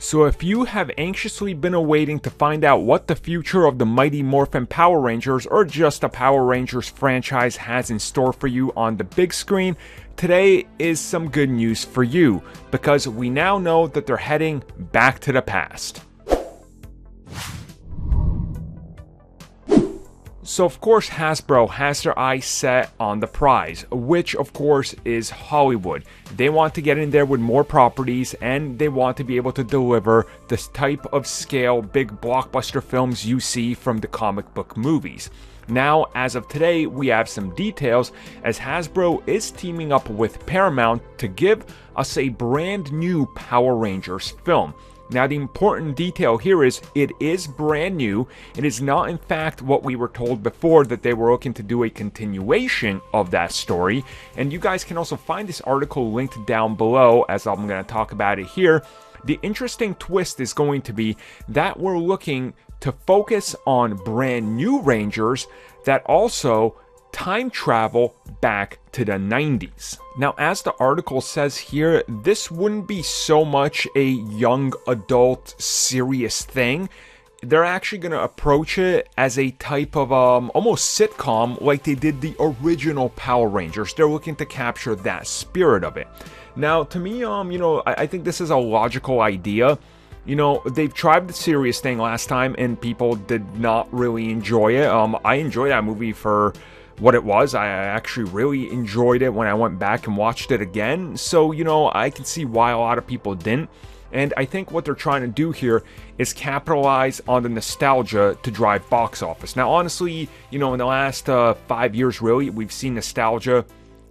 So if you have anxiously been awaiting to find out what the future of the Mighty Morphin Power Rangers or just the Power Rangers franchise has in store for you on the big screen, today is some good news for you, because we now know that they're heading back to the past. So of course Hasbro has their eyes set on the prize, which of course is Hollywood. They want to get in there with more properties, and they want to be able to deliver this type of scale big blockbuster films you see from the comic book movies. Now, as of today, we have some details as Hasbro is teaming up with Paramount to give us a brand new Power Rangers film. Now, the important detail here is it is brand new. It is not, in fact, what we were told before, that they were looking to do a continuation of that story. And you guys can also find this article linked down below, as I'm going to talk about it here. The interesting twist is going to be that we're looking to focus on brand new Rangers that also time travel back to the 90s. Now, as the article says here, this wouldn't be so much a young adult serious thing. They're actually going to approach it as a type of almost sitcom like they did the original Power Rangers. They're looking to capture that spirit of it. Now, to me, I think this is a logical idea. They've tried the serious thing last time and people did not really enjoy it. I enjoyed that movie for what it was. I actually really enjoyed it when I went back and watched it again. So, I can see why a lot of people didn't. And I think what they're trying to do here is capitalize on the nostalgia to drive box office. Now, honestly, in the last 5 years, really, we've seen nostalgia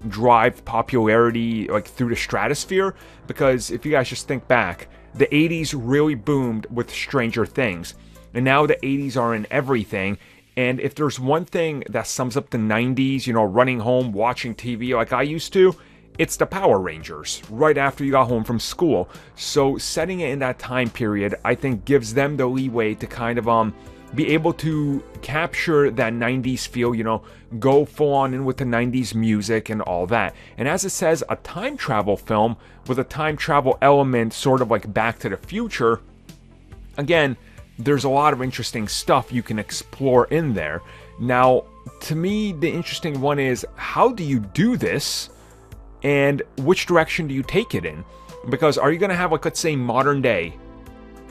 drive popularity like through the stratosphere. Because if you guys just think back, the 80s really boomed with Stranger Things. And now the 80s are in everything. And if there's one thing that sums up the 90s, running home, watching TV like I used to, it's the Power Rangers, right after you got home from school. So setting it in that time period, I think gives them the leeway to kind of be able to capture that 90s feel, go full on in with the 90s music and all that. And as it says, a time travel film with a time travel element, sort of like Back to the Future. Again, there's a lot of interesting stuff you can explore in there. Now, to me, the interesting one is, how do you do this? And which direction do you take it in? Because are you going to have, like, let's say, modern day?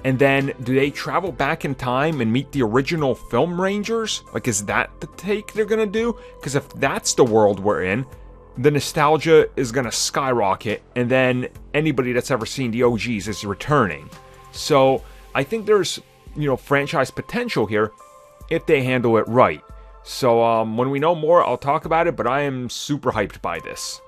And then do they travel back in time and meet the original film Rangers? Like, is that the take they're going to do? Because if that's the world we're in, the nostalgia is going to skyrocket. And then anybody that's ever seen the OGs is returning. So I think there's franchise potential here if they handle it right. So when we know more, I'll talk about it, but I am super hyped by this.